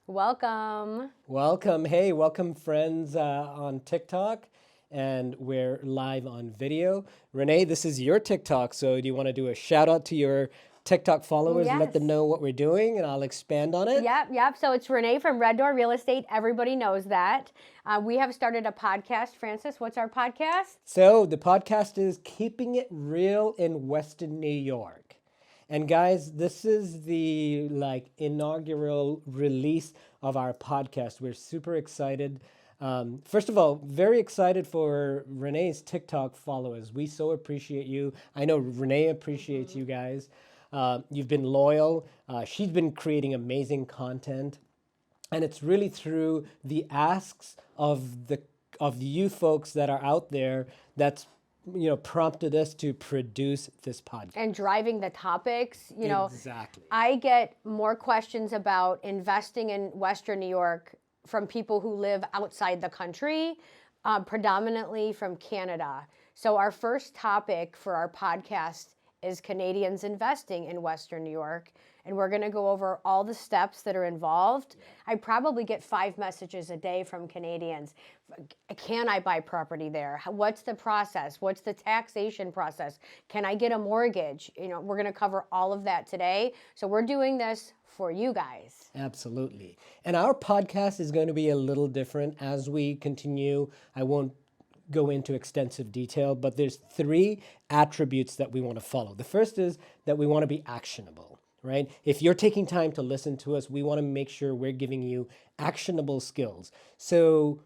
Welcome. Welcome. Hey, welcome friends on TikTok. And we're live on video. Renee, this is your TikTok. So do you want to do a shout out to your TikTok followers, let them Yes. know what we're doing, and I'll expand on it? Yep. So it's Renee from Red Door Real Estate. Everybody knows that. We have started a podcast. Francis, what's our podcast? So the podcast is Keeping It Real in Western New York. And guys, this is the inaugural release of our podcast. We're super excited. First of all, very excited for Renee's TikTok followers. We so appreciate you. I know Renee appreciates you guys. You've been loyal. She's been creating amazing content. And it's really through the asks of you folks that are out there that's prompted us to produce this podcast. And driving the topics. Exactly. I get more questions about investing in Western New York from people who live outside the country, predominantly from Canada. So our first topic for our podcast is Canadians investing in Western New York. And we're going to go over all the steps that are involved. I probably get 5 messages a day from Canadians. Can I buy property there? What's the process? What's the taxation process? Can I get a mortgage? We're going to cover all of that today. So we're doing this for you guys. Absolutely. And our podcast is going to be a little different as we continue. I won't go into extensive detail, but there's 3 attributes that we want to follow. The first is that we want to be actionable, right? If you're taking time to listen to us, we want to make sure we're giving you actionable skills. So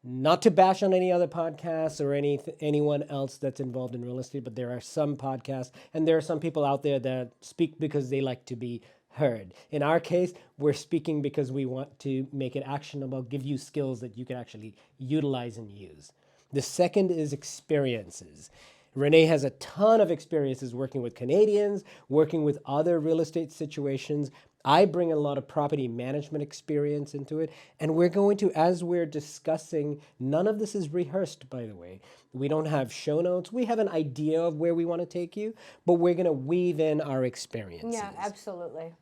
not to bash on any other podcasts or anyone else that's involved in real estate, but there are some podcasts and there are some people out there that speak because they like to be heard. In our case, we're speaking because we want to make it actionable, give you skills that you can actually utilize and use. The second is experiences. Renee has a ton of experiences working with Canadians, working with other real estate situations. I bring a lot of property management experience into it. And we're going to, as we're discussing, none of this is rehearsed, by the way. We don't have show notes. We have an idea of where we want to take you, but we're going to weave in our experiences. Yeah, absolutely.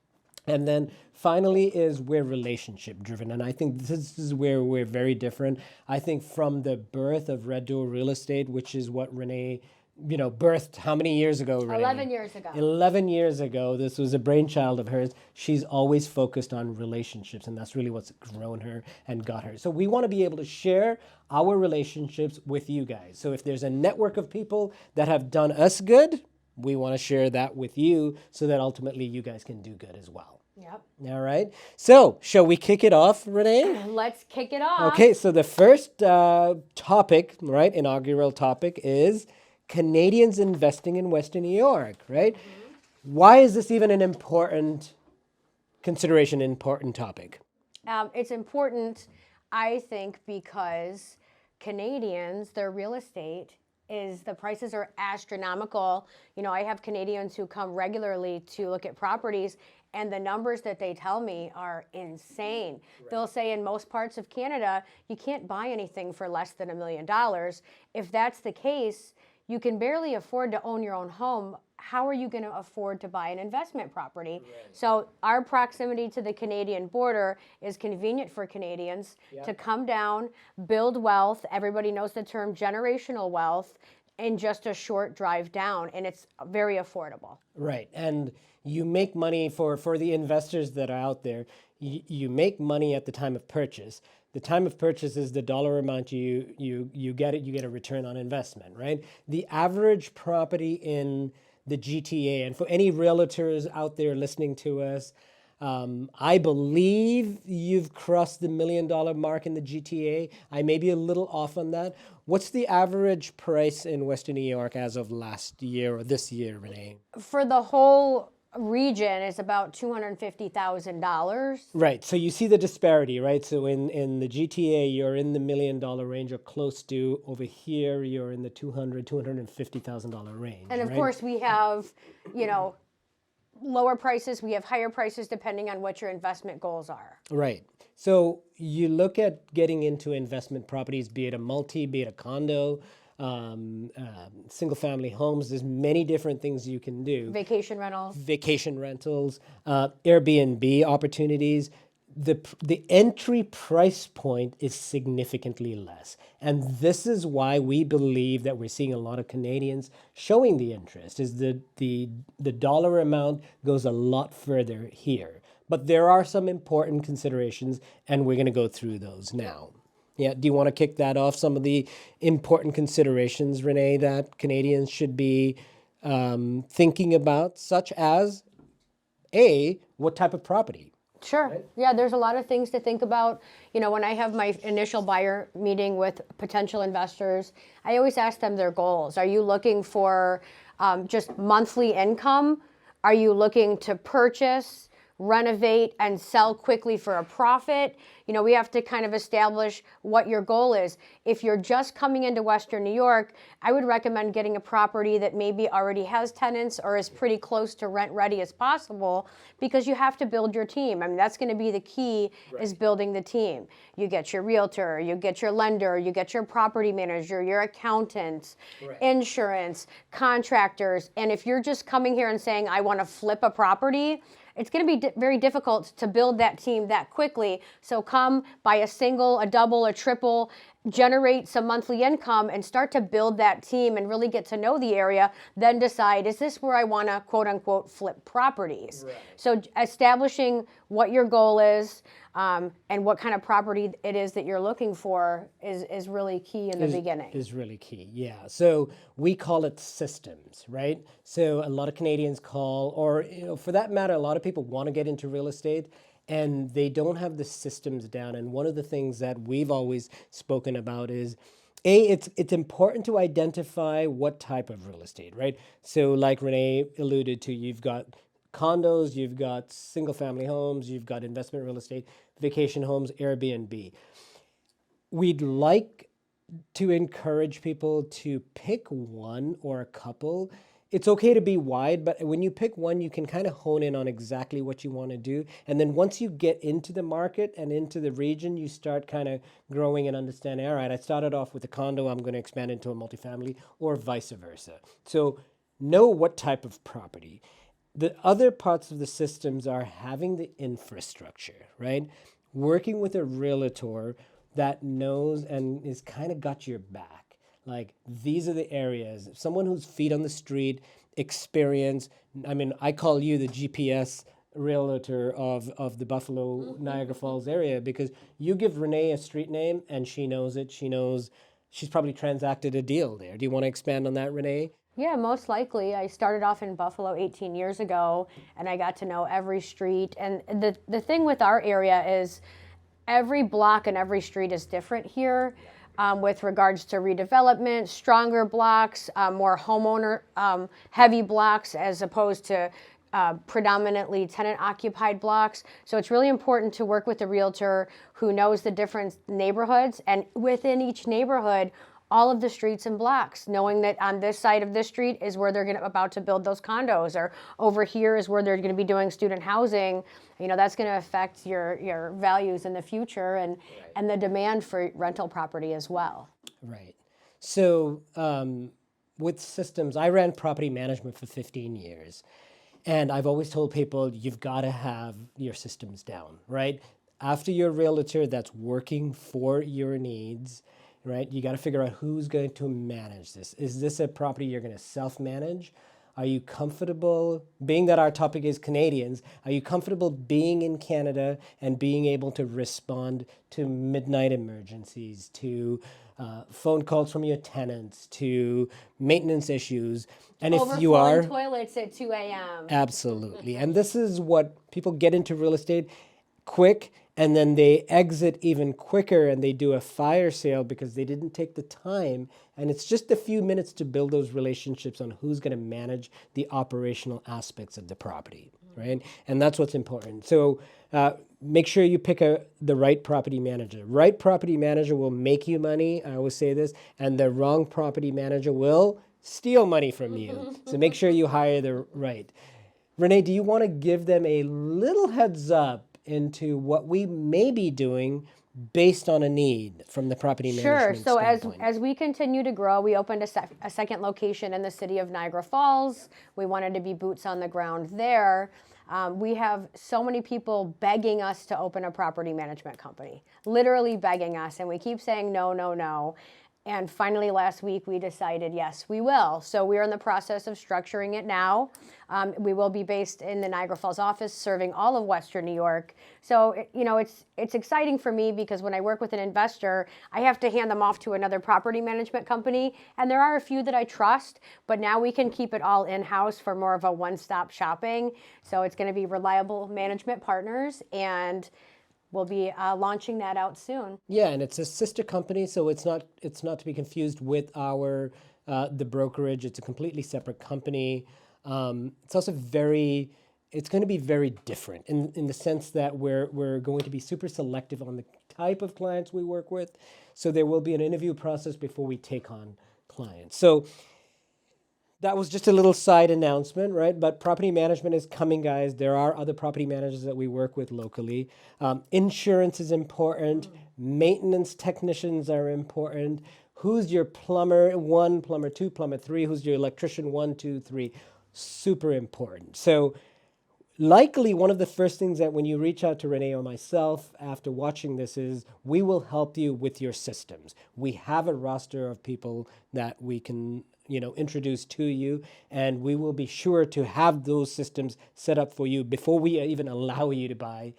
And then finally is we're relationship driven. And I think this is where we're very different. I think from the birth of Red Door Real Estate, which is what Renee, birthed how many years ago, Renee? 11 years ago. 11 years ago. This was a brainchild of hers. She's always focused on relationships, and that's really what's grown her and got her. So we want to be able to share our relationships with you guys. So if there's a network of people that have done us good, we want to share that with you so that ultimately you guys can do good as well. Yep. All right. So shall we kick it off, Renee? Let's kick it off. Okay. So the first topic, right, inaugural topic is Canadians investing in Western New York, right? Mm-hmm. Why is this even an important consideration, important topic? It's important, I think, because Canadians, their real estate the prices are astronomical. I have Canadians who come regularly to look at properties, and the numbers that they tell me are insane. Right. They'll say in most parts of Canada, you can't buy anything for less than $1 million. If that's the case, you can barely afford to own your own home. How are you going to afford to buy an investment property? Right. So our proximity to the Canadian border is convenient for Canadians to come down, build wealth. Everybody knows the term generational wealth in just a short drive down, and it's very affordable. Right. And you make money for the investors that are out there. You make money at the time of purchase. The time of purchase is the dollar amount you get it. You get a return on investment, right? The average property in the GTA, and for any realtors out there listening to us, I believe you've crossed the $1 million mark in the GTA. I may be a little off on that. What's the average price in Western New York as of last year or this year, Renee? For the whole region, it's about $250,000. Right. So you see the disparity, right? So in the GTA, you're in the $1 million range or close to. Over here, you're in the $250,000 range. And of right? course, we have, lower prices. We have higher prices depending on what your investment goals are. Right. So you look at getting into investment properties, be it a multi, be it a condo, single family homes. There's many different things you can do. Vacation rentals. Vacation rentals, Airbnb opportunities. the entry price point is significantly less. And this is why we believe that we're seeing a lot of Canadians showing the interest, is the dollar amount goes a lot further here. But there are some important considerations, and we're going to go through those now. Yeah, do you want to kick that off? Some of the important considerations, Renee, that Canadians should be thinking about, such as what type of property? Sure. Right? Yeah, there's a lot of things to think about. When I have my initial buyer meeting with potential investors, I always ask them their goals. Are you looking for just monthly income? Are you looking to purchase, renovate, and sell quickly for a profit? We have to kind of establish what your goal is. If you're just coming into Western New York, I would recommend getting a property that maybe already has tenants or is pretty close to rent ready as possible, because you have to build your team. I mean, that's going to be the key, right, is building the team. You get your realtor, you get your lender, you get your property manager, your accountant, right, insurance, contractors. And if you're just coming here and saying, I want to flip a property, it's going to be very difficult to build that team that quickly. So come buy a single, a double, a triple, generate some monthly income and start to build that team and really get to know the area. Then decide, is this where I want to quote unquote flip properties? Right. So establishing what your goal is and what kind of property it is that you're looking for is really key in the beginning. Is really key, yeah. So we call it systems, right? So a lot of Canadians call, or for that matter, a lot of people want to get into real estate and they don't have the systems down. And one of the things that we've always spoken about is, it's important to identify what type of real estate, right? So like Renee alluded to, you've got condos, you've got single family homes, you've got investment real estate, vacation homes, Airbnb. We'd like to encourage people to pick one or a couple. It's okay to be wide, but when you pick one, you can kind of hone in on exactly what you want to do. And then once you get into the market and into the region, you start kind of growing and understanding, all right, I started off with a condo, I'm going to expand into a multifamily, or vice versa. So know what type of property. The other parts of the systems are having the infrastructure, right? Working with a realtor that knows and is kind of got your back. Like, these are the areas. Someone who's feet on the street, experience. I mean, I call you the GPS realtor of the Buffalo, Niagara Falls area, because you give Renee a street name and she knows it. She knows she's probably transacted a deal there. Do you want to expand on that, Renee? Yeah, most likely. I started off in Buffalo 18 years ago, and I got to know every street. And the thing with our area is every block and every street is different here. With regards to redevelopment, stronger blocks, more homeowner heavy blocks as opposed to predominantly tenant-occupied blocks. So it's really important to work with a realtor who knows the different neighborhoods, and within each neighborhood, all of the streets and blocks, knowing that on this side of this street is where they're about to build those condos, or over here is where they're going to be doing student housing. That's going to affect your values in the future and, right, and the demand for rental property as well. Right. So with systems, I ran property management for 15 years. And I've always told people, you've got to have your systems down, right? After your realtor that's working for your needs, right? You got to figure out who's going to manage this. Is this a property you're going to self-manage? Are you comfortable, being that our topic is Canadians, are you comfortable being in Canada and being able to respond to midnight emergencies, to phone calls from your tenants, to maintenance issues? And if you are... toilets at 2 a.m. Absolutely. And this is what people get into real estate quick, and then they exit even quicker and they do a fire sale because they didn't take the time. And it's just a few minutes to build those relationships on who's going to manage the operational aspects of the property, right? And that's what's important. So make sure you pick the right property manager. Right property manager will make you money, I always say this, and the wrong property manager will steal money from you. So make sure you hire the right. Renee, do you want to give them a little heads up into what we may be doing based on a need from the property management standpoint? Sure. So as we continue to grow, we opened a second location in the city of Niagara Falls. We wanted to be boots on the ground there. We have so many people begging us to open a property management company, literally begging us, and we keep saying no, no, no. And finally, last week, we decided, yes, we will. So we're in the process of structuring it now. We will be based in the Niagara Falls office, serving all of Western New York. So, it's exciting for me because when I work with an investor, I have to hand them off to another property management company. And there are a few that I trust, but now we can keep it all in-house for more of a one-stop shopping. So it's going to be reliable management partners, and we'll be launching that out soon. Yeah, and it's a sister company, so it's not to be confused with our the brokerage. It's a completely separate company. It's also it's going to be very different in the sense that we're going to be super selective on the type of clients we work with. So there will be an interview process before we take on clients. So that was just a little side announcement, right? But property management is coming, guys. There are other property managers that we work with locally. Insurance is important. Maintenance technicians are important. Who's your plumber 1, plumber 2, plumber 3? Who's your electrician 1, 2, 3? Super important. So likely one of the first things that when you reach out to Renee or myself after watching this is we will help you with your systems. We have a roster of people that we can introduce to you, and we will be sure to have those systems set up for you before we even allow you to buy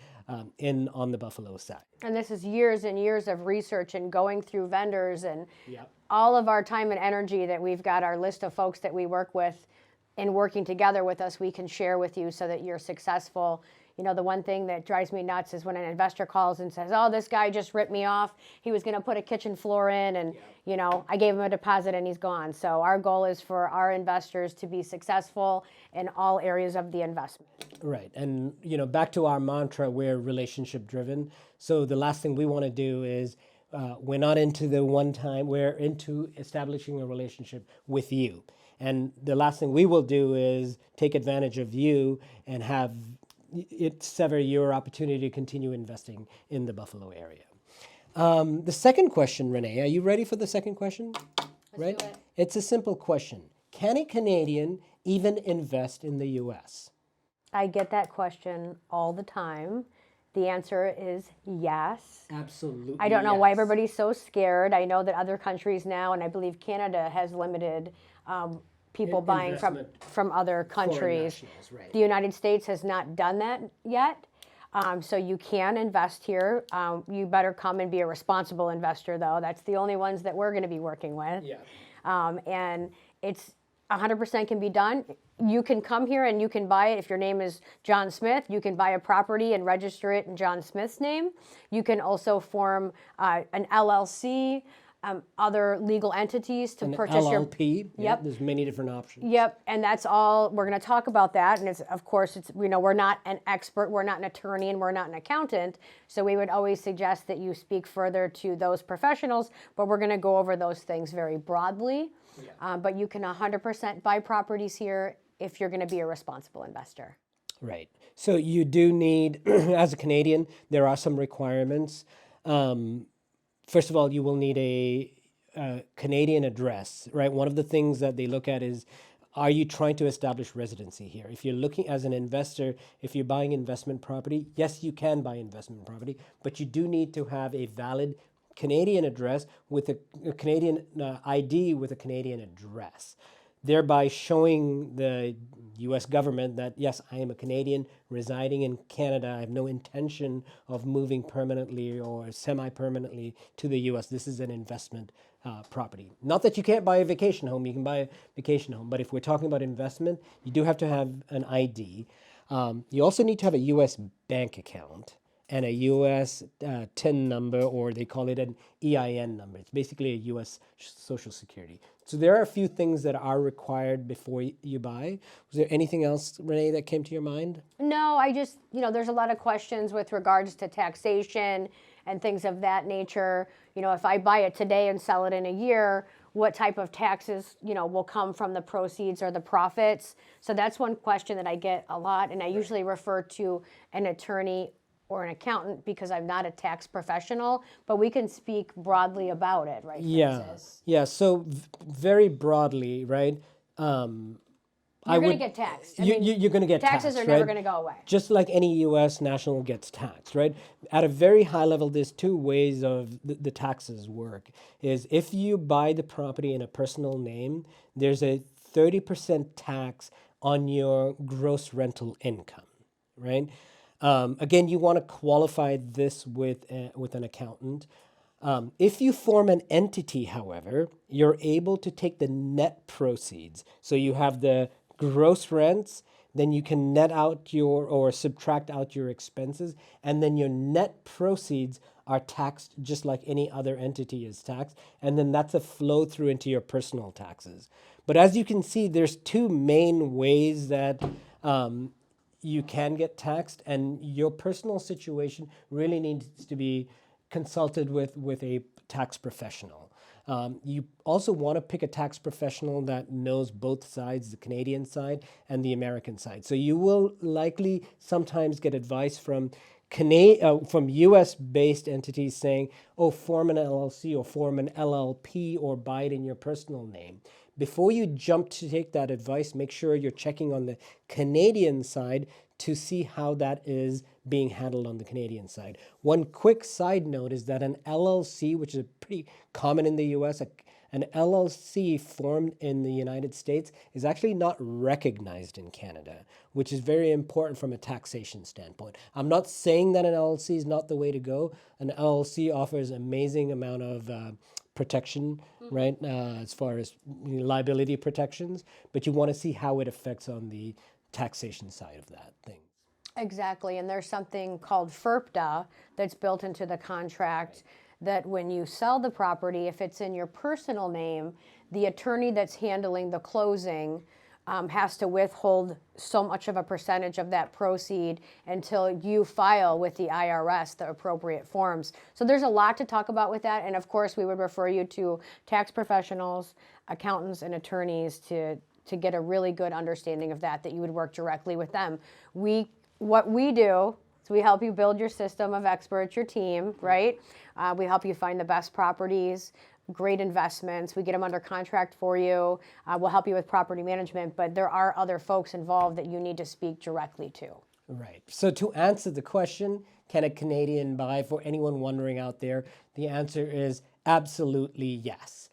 in on the Buffalo side. And this is years and years of research and going through vendors and Yep. all of our time and energy that we've got, our list of folks that we work with and working together with us, we can share with you so that you're successful. The one thing that drives me nuts is when an investor calls and says, oh, this guy just ripped me off. He was going to put a kitchen floor in and, I gave him a deposit and he's gone. So our goal is for our investors to be successful in all areas of the investment. Right. And, back to our mantra, we're relationship driven. So the last thing we want to do is we're not into the one time, we're into establishing a relationship with you. And the last thing we will do is take advantage of you and have it sever your opportunity to continue investing in the Buffalo area. The second question, Renee, are you ready for the second question? Let's do it. It's a simple question. Can a Canadian even invest in the U.S.? I get that question all the time. The answer is yes. Absolutely. I don't know why everybody's so scared. I know that other countries now, and I believe Canada has limited people buying from other countries. Right. The United States has not done that yet. So you can invest here. You better come and be a responsible investor, though. That's the only ones that we're going to be working with. Yeah. And it's 100% can be done. You can come here and you can buy it. If your name is John Smith, you can buy a property and register it in John Smith's name. You can also form an LLC, other legal entities to purchase your LLP. Yep. There's many different options. Yep, and that's all. We're going to talk about that, and of course we're not an expert, we're not an attorney, and we're not an accountant. So we would always suggest that you speak further to those professionals. But we're going to go over those things very broadly. Yeah. But you can 100% buy properties here if you're going to be a responsible investor. Right. So you do need, as a Canadian, there are some requirements. First of all, you will need a Canadian address, right? One of the things that they look at is, are you trying to establish residency here? If you're looking as an investor, if you're buying investment property, yes, you can buy investment property, but you do need to have a valid Canadian address with a Canadian ID with a Canadian address, thereby showing the U.S. government that, yes, I am a Canadian residing in Canada. I have no intention of moving permanently or semi-permanently to the U.S. This is an investment property. Not that you can't buy a vacation home. You can buy a vacation home. But if we're talking about investment, you do have to have an ID. You also need to have a U.S. bank account and a U.S. TIN number, or they call it an EIN number. It's basically a U.S. Social Security. So there are a few things that are required before you buy. Was there anything else, Renee, that came to your mind? No, I just, there's a lot of questions with regards to taxation and things of that nature. If I buy it today and sell it in a year, what type of taxes, will come from the proceeds or the profits? So that's one question that I get a lot, and I usually refer to an attorney or an accountant because I'm not a tax professional, but we can speak broadly about it, right? Yeah. Francis? Yeah. So very broadly, right? You're going to get taxed. I mean, you're going to get taxes taxed, are never right? going to go away. Just like any U.S. national gets taxed, right? At a very high level, there's two ways of the taxes work. Is if you buy the property in a personal name, there's a 30% tax on your gross rental income, right? Again, you want to qualify this with an accountant. If you form an entity, however, you're able to take the net proceeds. So you have the gross rents, then you can net out or subtract out your expenses, and then your net proceeds are taxed just like any other entity is taxed. And then that's a flow through into your personal taxes. But as you can see, there's two main ways that you can get taxed, and your personal situation really needs to be consulted with a tax professional. You also want to pick a tax professional that knows both sides, the Canadian side and the American side. So you will likely sometimes get advice from US-based entities saying, oh, form an LLC or form an LLP or buy it in your personal name. Before you jump to take that advice, make sure you're checking on the Canadian side to see how that is being handled on the Canadian side. One quick side note is that an LLC, which is pretty common in the US, an LLC formed in the United States is actually not recognized in Canada, which is very important from a taxation standpoint. I'm not saying that an LLC is not the way to go. An LLC offers amazing amount of protection, right, as far as liability protections, but you want to see how it affects on the taxation side of that thing. Exactly, and there's something called FERPDA that's built into the contract that when you sell the property, if it's in your personal name, the attorney that's handling the closing has to withhold so much of a percentage of that proceed until you file with the IRS the appropriate forms. So there's a lot to talk about with that, and of course we would refer you to tax professionals, accountants, and attorneys to get a really good understanding of that you would work directly with them. What we do is we help you build your system of experts, your team, right? We help you find the best properties, great investments. We get them under contract for you. We'll help you with property management, but there are other folks involved that you need to speak directly to. Right. So to answer the question, can a Canadian buy, for anyone wondering out there, the answer is absolutely yes.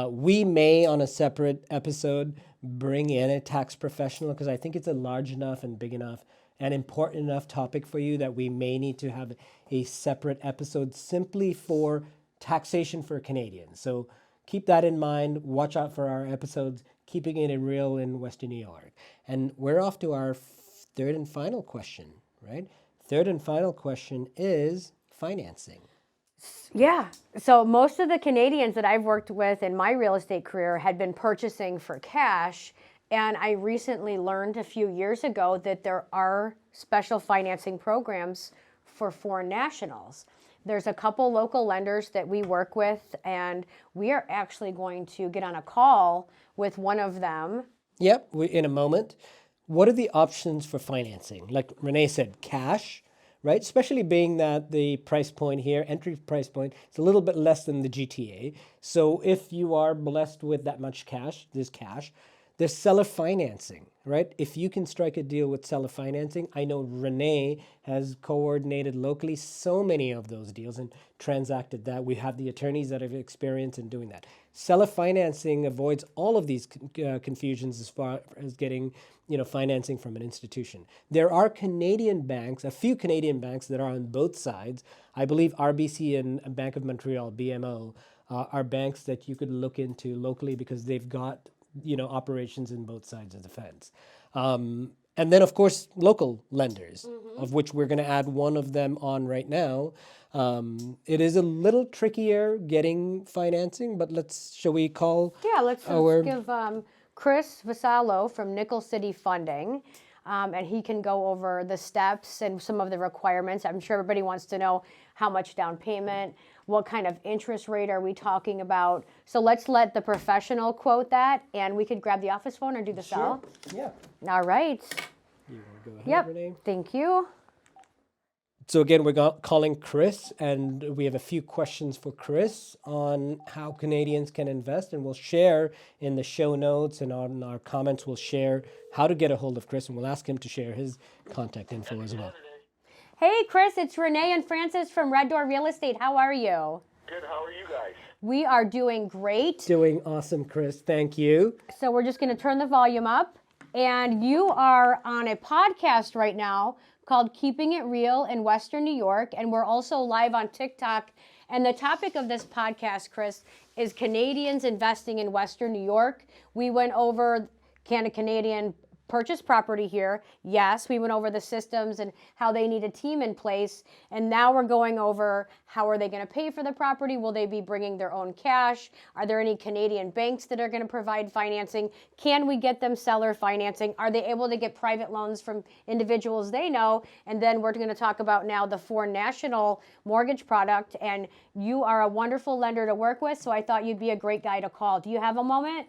We may, on a separate episode, bring in a tax professional because I think it's a large enough and big enough and important enough topic for you that we may need to have a separate episode simply for taxation for Canadians. So keep that in mind. Watch out for our episodes, keeping it real in Western New York. And we're off to our third and final question, right? Third and final question is financing. Yeah. So most of the Canadians that I've worked with in my real estate career had been purchasing for cash. And I recently learned a few years ago that there are special financing programs for foreign nationals. There's a couple local lenders that we work with, and we are actually going to get on a call with one of them. Yep, in a moment. What are the options for financing? Like Renee said, cash, right? Especially being that the price point here, entry price point, is a little bit less than the GTA. So if you are blessed with that much cash, there's seller financing, right? If you can strike a deal with seller financing, I know Renee has coordinated locally so many of those deals and transacted that. We have the attorneys that have experience in doing that. Seller financing avoids all of these confusions as far as getting, financing from an institution. There are Canadian banks, a few Canadian banks that are on both sides. I believe RBC and Bank of Montreal, BMO, are banks that you could look into locally because they've got operations in both sides of the fence. And then, of course, local lenders, of which we're going to add one of them on right now. It is a little trickier getting financing, but shall we call? Yeah, let's give Chris Vasallo from Nickel City Funding, and he can go over the steps and some of the requirements. I'm sure everybody wants to know how much down payment, what kind of interest rate are we talking about? So let's let the professional quote that, and we could grab the office phone or do the cell. Yeah. All right. You want to go ahead, Renee? Thank you. So again, we're calling Chris, and we have a few questions for Chris on how Canadians can invest, and we'll share in the show notes and on our comments, we'll share how to get a hold of Chris, and we'll ask him to share his contact info as well. Hey, Chris, it's Renee and Francis from Red Door Real Estate. How are you? Good. How are you guys? We are doing great. Doing awesome, Chris. Thank you. So we're just going to turn the volume up. And you are on a podcast right now called Keeping It Real in Western New York. And we're also live on TikTok. And the topic of this podcast, Chris, is Canadians investing in Western New York. We went over, can a Canadian purchase property here? Yes, we went over the systems and how they need a team in place. And now we're going over how are they going to pay for the property? Will they be bringing their own cash? Are there any Canadian banks that are going to provide financing? Can we get them seller financing? Are they able to get private loans from individuals they know? And then we're going to talk about now the Foreign National mortgage product. And you are a wonderful lender to work with, so I thought you'd be a great guy to call. Do you have a moment?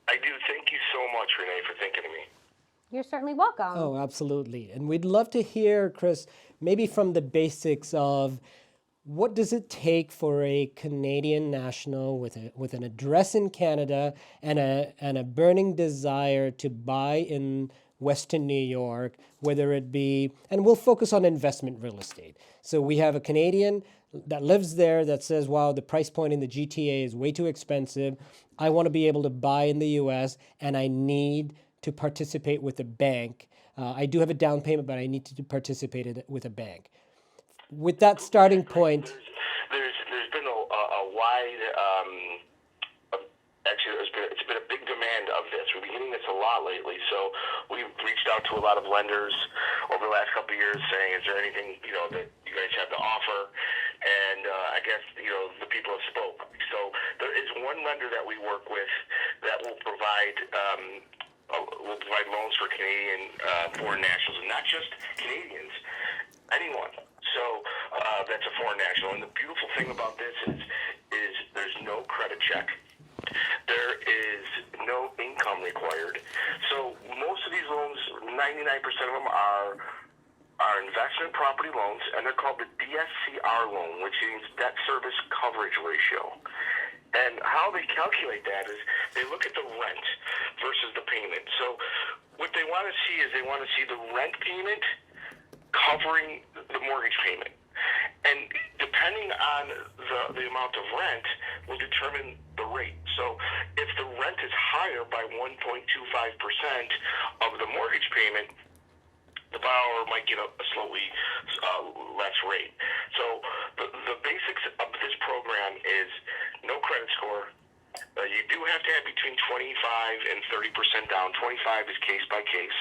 I do. Thank you so much, Renee, for thinking of me. You're certainly welcome. Oh, absolutely. And we'd love to hear, Chris, maybe from the basics of what does it take for a Canadian national with an address in Canada and a burning desire to buy in Western New York, whether it be, and we'll focus on investment real estate. So we have a Canadian that lives there that says, wow, the price point in the GTA is way too expensive. I want to be able to buy in the US and I need to participate with a bank. I do have a down payment, but I need to participate with a bank. With that starting point, there's been a wide, actually, it's been a big demand of this. We've been getting this a lot lately, so we've reached out to a lot of lenders over the last couple of years, saying, is there anything that you guys have to offer? And I guess the people have spoke. So there is one lender that we work with that will provide. We'll provide loans for Canadian foreign nationals, and not just Canadians, anyone. So that's a foreign national. And the beautiful thing about this is there's no credit check. There is no income required. So most of these loans, 99% of them are investment property loans, and they're called the DSCR loan, which means debt service coverage ratio. And how they calculate that is they look at the rent versus the payment. So what they want to see is they want to see the rent payment covering the mortgage payment. And depending on the amount of rent will determine the rate. So if the rent is higher by 1.25% of the mortgage payment, the borrower might get a slightly less rate. So the basics of this program is no credit score. You do have to have between 25 and 30% down. 25 is case by case.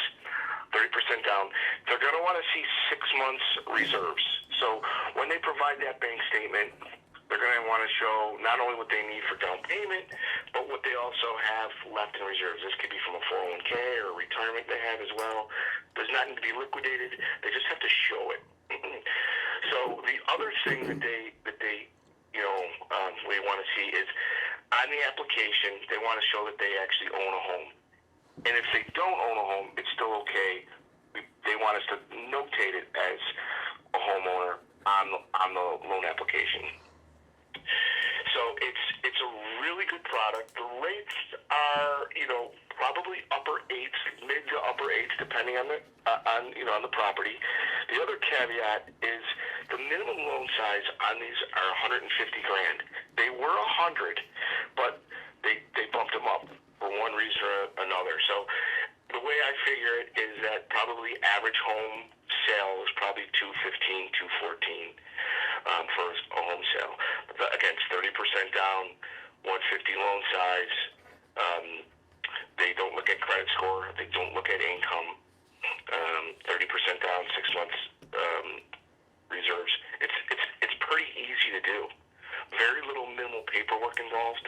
30% down. They're going to want to see 6 months reserves. So when they provide that bank statement, they're going to want to show not only what they need for down payment, but what they also have left in reserves. This could be from a 401k or a retirement they have as well. Does not need to be liquidated. They just have to show it. So the other thing that they we want to see is on the application, they want to show that they actually own a home. And if they don't own a home, it's still okay. They want us to notate it as a homeowner on the loan application. So it's a really good product. The rates are probably upper eights, mid to upper eights, depending on the property. The other caveat is the minimum loan size on these are $150,000. They were $100,000, but they bumped them up for one reason or another. So the way I figure it is that probably average home sale is probably $215,000, $214,000 for a home sale. But again, it's 30% down, $150,000 loan size. They don't look at credit score. They don't look at income. 30% down, 6 months reserves. It's pretty easy to do. Very little minimal paperwork involved.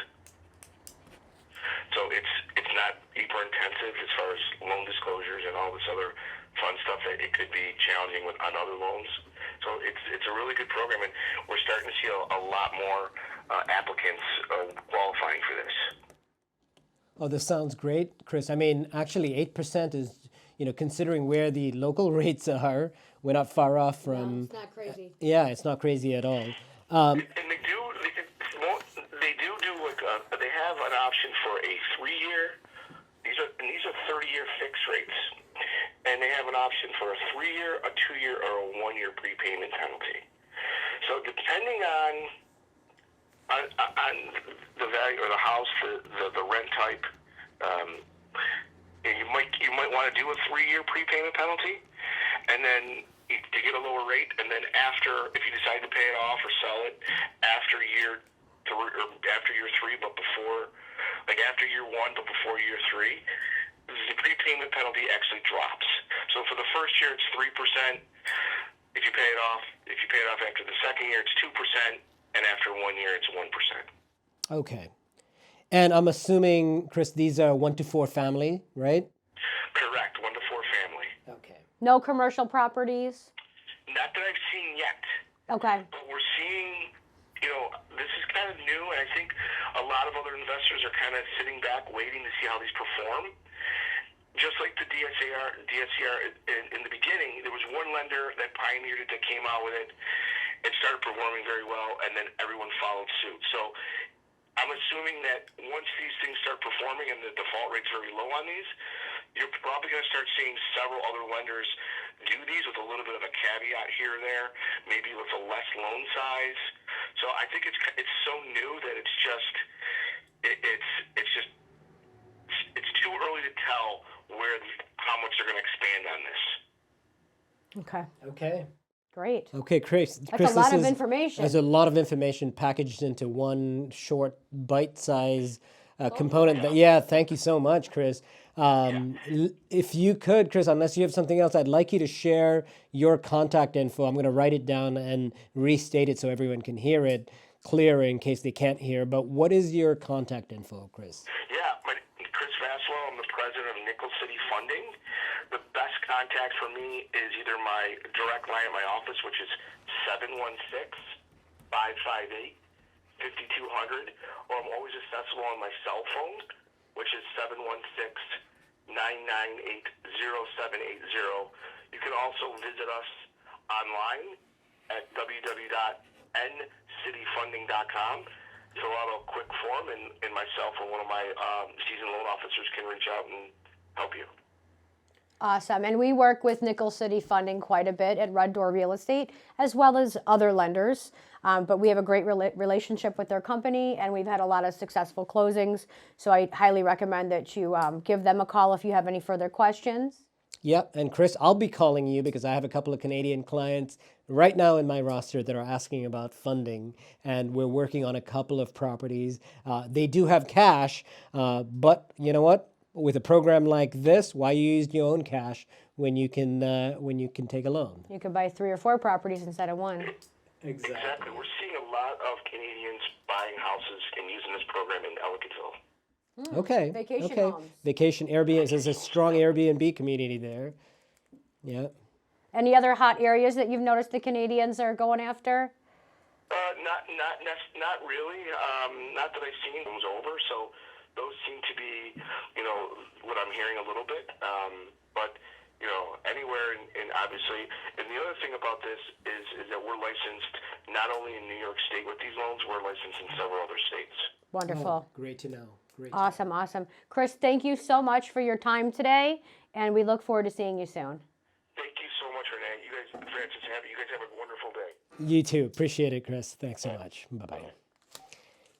So it's not hyper intensive as far as loan disclosures and all this other fun stuff that it could be challenging on other loans. So it's a really good program, and we're starting to see a lot more applicants qualifying for this. oh, this sounds great, Chris. I mean, actually, 8% is considering where the local rates are, we're not far off from. It's not crazy. Yeah, it's not crazy at all. And they do like they have an option for a 3-year. These are 30-year fixed rates, and they have an option for a 3-year, a 2-year, or a 1-year prepayment penalty. So depending on the value of the house, the rent type, you might want to do a 3-year prepayment penalty, and then to get a lower rate, and then if you decide to pay it off or sell it after year 3, or after year 3, but before, like after year 1, but before year 3, the prepayment penalty actually drops. So for the first year, it's 3%. If you pay it off after the second year, it's 2%, and after 1 year, it's 1%. Okay. And I'm assuming, Chris, these are 1 to 4 family, right? Correct, 1 to 4 family. Okay. No commercial properties? Not that I've seen yet. Okay. But we're seeing, this is kind of new, and I think a lot of other investors are kind of sitting back waiting to see how these perform. Just like the DSCR in the beginning, there was one lender that pioneered it, that came out with it. It started performing very well, and then everyone followed suit. So I'm assuming that once these things start performing and the default rate's very low on these, you're probably going to start seeing several other lenders do these with a little bit of a caveat here or there, maybe with a less loan size. So I think it's so new that it's too early to tell how much they're going to expand on this. Okay. Okay. Great. Okay, Chris. That's a lot of information. There's a lot of information packaged into one short bite-size component. Thank you so much, Chris. If you could, Chris, unless you have something else, I'd like you to share your contact info. I'm going to write it down and restate it so everyone can hear it clearer in case they can't hear. But what is your contact info, Chris? Yeah, Chris Vaslow. I'm the president of Nickel City Funding. The best contact for me is either my direct line at my office, which is 716-558-5200, or I'm always accessible on my cell phone, which is 716-998-0780. You can also visit us online at www.ncityfunding.com. Fill out a quick form, and myself or one of my seasoned loan officers can reach out and help you. Awesome. And we work with Nickel City Funding quite a bit at Red Door Real Estate, as well as other lenders. But we have a great relationship with their company, and we've had a lot of successful closings. So I highly recommend that you give them a call if you have any further questions. Yep, and Chris, I'll be calling you because I have a couple of Canadian clients right now in my roster that are asking about funding, and we're working on a couple of properties. They do have cash, but you know what? With a program like this, why use your own cash when you can take a loan? You could buy 3 or 4 properties instead of 1. Exactly. We're seeing a lot of Canadians buying houses and using this program in Ellicottville. Okay. Vacation okay. homes. Vacation Airbnb. There's a strong Airbnb community there. Yeah. Any other hot areas that you've noticed the Canadians are going after? Not really. Not that I've seen those over. So those seem to be, what I'm hearing a little bit. But anywhere, and obviously, and the other thing about this is that we're licensed not only in New York State with these loans, we're licensed in several other states. Wonderful. Oh, great to know. Great. Awesome. Chris, thank you so much for your time today, and we look forward to seeing you soon. Thank you so much, Renee. You guys, Francis, you guys have a wonderful day. You too. Appreciate it, Chris. Thanks so much. Bye-bye.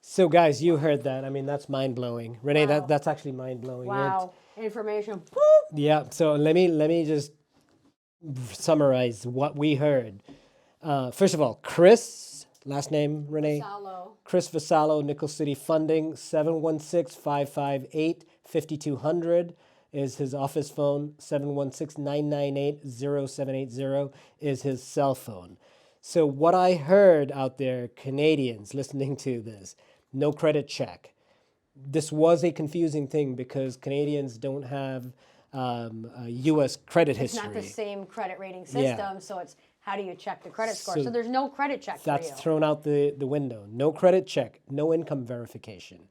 So, guys, you heard that. I mean, that's mind-blowing. Renee, Wow. that's actually mind-blowing. Wow. Information. Yeah. So let me just summarize what we heard. First of all, Chris, last name, Renee? Salo. Chris Vassallo, Nickel City Funding, 716-558-5200 is his office phone. 716-998-0780 is his cell phone. So what I heard out there, Canadians listening to this, no credit check. This was a confusing thing because Canadians don't have a U.S. credit history. It's not the same credit rating system, Yeah. so it's how do you check the credit score? So So there's no credit check for That's you. thrown out the window. No credit check, no income verification.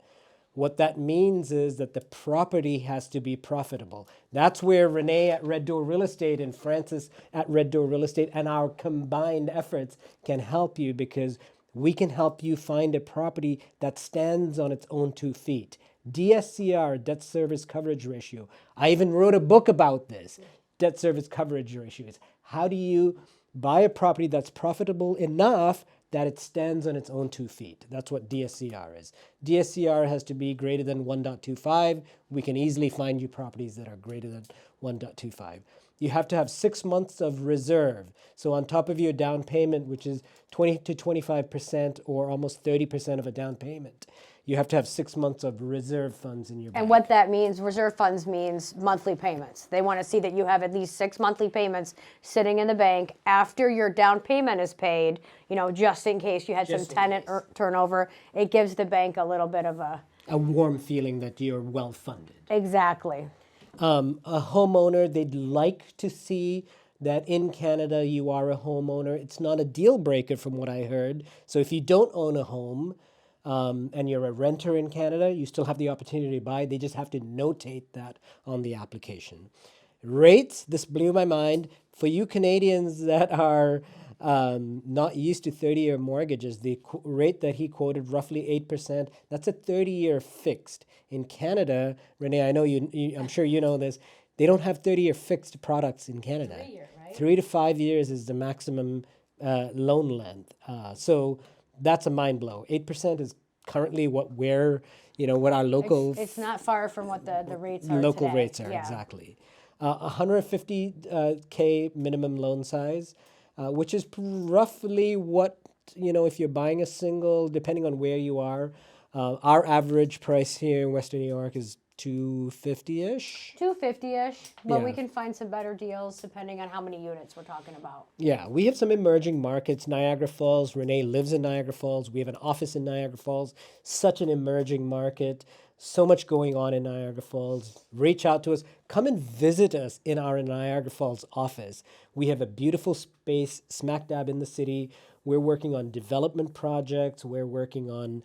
What that means is that the property has to be profitable. That's where Renee at Red Door Real Estate and Francis at Red Door Real Estate and our combined efforts can help you, because we can help you find a property that stands on its own 2 feet. DSCR, debt service coverage ratio. I even wrote a book about this, debt service coverage ratios. How do you buy a property that's profitable enough that it stands on its own 2 feet? That's what DSCR is. DSCR has to be greater than 1.25. We can easily find you properties that are greater than 1.25. You have to have 6 months of reserve. So on top of your down payment, which is 20 to 25% or almost 30% of a down payment, you have to have 6 months of reserve funds in your bank. And what that means, reserve funds means monthly payments. They want to see that you have at least 6 monthly payments sitting in the bank after your down payment is paid, just in case you had some tenant turnover. It gives the bank a little bit of a warm feeling that you're well funded. Exactly. A homeowner, they'd like to see that in Canada you are a homeowner. It's not a deal breaker from what I heard. So if you don't own a home, and you're a renter in Canada, you still have the opportunity to buy. They just have to notate that on the application. Rates, this blew my mind. For you Canadians that are not used to 30-year mortgages, the rate that he quoted, roughly 8%, that's a 30-year fixed. In Canada, Renee, I know I'm sure you know this, they don't have 30-year fixed products in Canada. 3 year, right? 3 to 5 years is the maximum loan length. So that's a mind blow. 8% is currently what our local It's not far from what the rates are local today. rates are, Yeah. exactly. 150K minimum loan size, which is roughly what, if you're buying a single, depending on where you are, our average price here in Western New York is 250-ish. 250-ish, but we Yeah. can find some better deals depending on how many units we're talking about. Yeah, we have some emerging markets. Niagara Falls. Renee lives in Niagara Falls. We have an office in Niagara Falls. Such an emerging market. So much going on in Niagara Falls. Reach out to us. Come and visit us in our Niagara Falls office. We have a beautiful space smack dab in the city. We're working on development projects. We're working on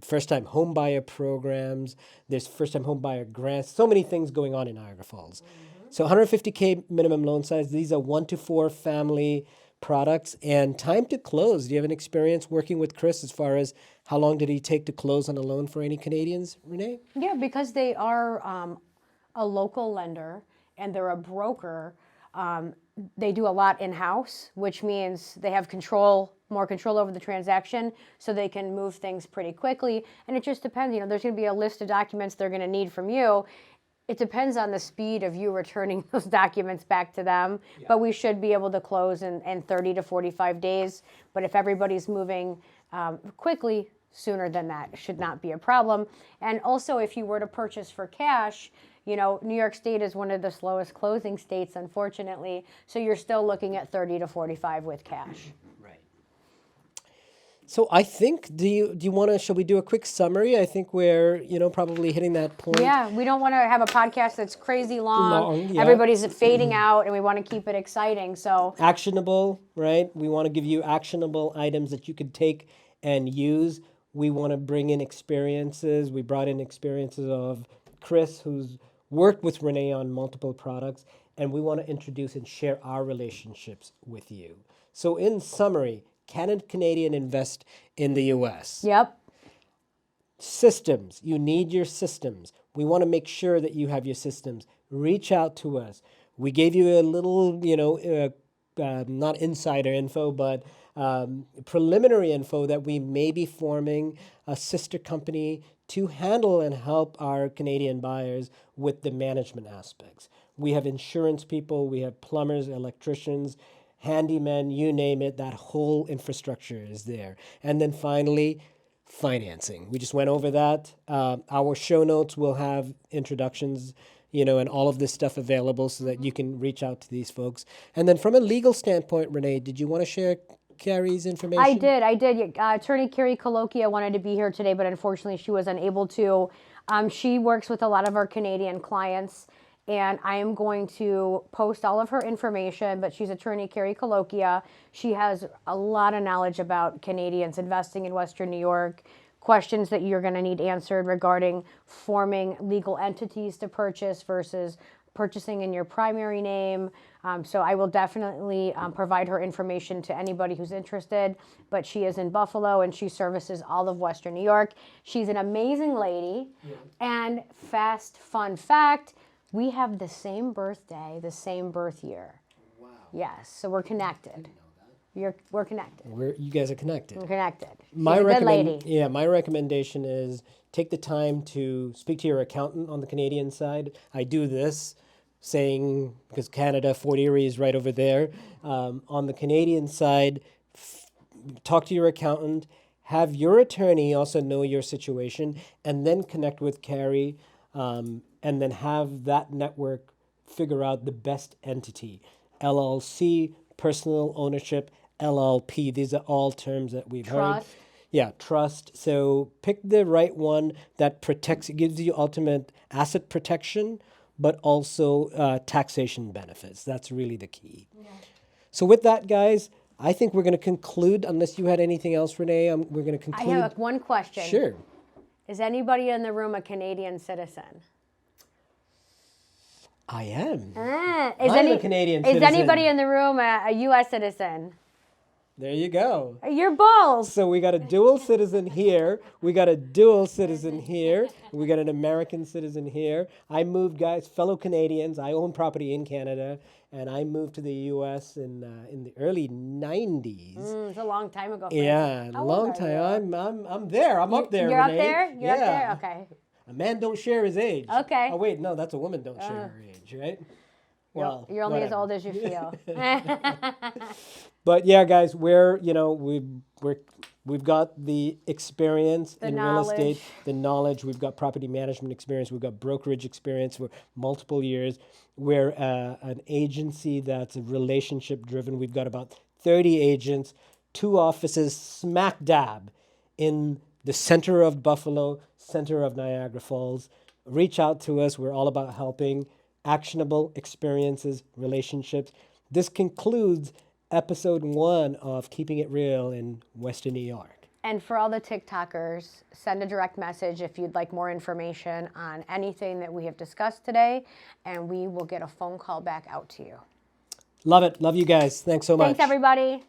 first-time homebuyer programs. There's first-time homebuyer grants. So many things going on in Niagara Falls. So 150K minimum loan size. These are 1 to 4 family products. And time to close. Do you have an experience working with Chris as far as how long did he take to close on a loan for any Canadians, Renee? Yeah, because they are a local lender and they're a broker. They do a lot in-house, which means they have more control over the transaction, so they can move things pretty quickly. And it just depends. There's going to be a list of documents they're going to need from you. It depends on the speed of you returning those documents back to them, but we should be able to close in 30 to 45 days. But if everybody's moving quickly, sooner than that, it should not be a problem. And also, if you were to purchase for cash, New York State is one of the slowest closing states, unfortunately. So you're still looking at 30 to 45 with cash. Right. So I think, shall we do a quick summary? I think we're, probably hitting that point. Yeah, we don't want to have a podcast that's crazy long. Yeah. Everybody's fading out, and we want to keep it exciting. So Actionable, right? We want to give you actionable items that you could take and use. We want to bring in experiences. We brought in experiences of Chris, who's worked with Renee on multiple products, and we want to introduce and share our relationships with you. So in summary, can a Canadian invest in the U.S.? Yep. Systems. You need your systems. We want to make sure that you have your systems. Reach out to us. We gave you a little, not insider info, but preliminary info that we may be forming a sister company to handle and help our Canadian buyers with the management aspects. We have insurance people, we have plumbers, electricians, handymen, you name it, that whole infrastructure is there. And then finally, financing. We just went over that. Our show notes will have introductions, and all of this stuff available so that you can reach out to these folks. And then from a legal standpoint, Renee, did you want to share Carrie's information? I did. Attorney Carrie Colokia wanted to be here today, but unfortunately she was unable to. She works with a lot of our Canadian clients, and I am going to post all of her information, but she's Attorney Carrie Colokia. She has a lot of knowledge about Canadians investing in Western New York, questions that you're going to need answered regarding forming legal entities to purchase versus purchasing in your primary name. So I will definitely provide her information to anybody who's interested, but she is in Buffalo and she services all of Western New York. She's an amazing lady. And fun fact, we have the same birthday, the same birth year. Wow. Yes, so we're connected. We're connected. You guys are connected. We're connected. She's My a good lady. Yeah, my recommendation is take the time to speak to your accountant on the Canadian side. I do this saying, because Canada, Fort Erie is right over there. On the Canadian side, talk to your accountant, have your attorney also know your situation, and then connect with Carrie, and then have that network figure out the best entity. LLC, personal ownership, LLP. These are all terms that we've heard. Trust. Yeah, trust. So pick the right one that protects, gives you ultimate asset protection, but also taxation benefits. That's really the key. Yeah. So with that, guys, I think we're going to conclude, unless you had anything else, Renee, we're going to conclude. I have one question. Sure. Is anybody in the room a Canadian citizen? I am. I'm a Canadian citizen. Is anybody in the room a U.S. citizen? There you go. You're balls. So we got a dual citizen here. We got a dual citizen here. We got an American citizen here. I moved, guys, fellow Canadians. I own property in Canada, and I moved to the U.S. in the early 90s. It's a long time ago. Yeah, How long old are time. I'm there. I'm up there. You're up Renee. there? You're up Yeah. there? Okay. A man don't share his age. Okay. Oh wait, no, that's a woman don't share her age, right? Well, You're only as whatever. old as you feel. But yeah, guys, we've got the experience in real estate, the knowledge. We've got property management experience. We've got brokerage experience for multiple years. We're an agency that's relationship driven. We've got about 30 agents, 2 offices smack dab in the center of Buffalo, center of Niagara Falls. Reach out to us. We're all about helping. Actionable experiences, relationships. This concludes episode 1 of Keeping It Real in Western New York. And for all the TikTokers, send a direct message if you'd like more information on anything that we have discussed today, and we will get a phone call back out to you. Love it. Love you guys. Thanks so much. Thanks, everybody.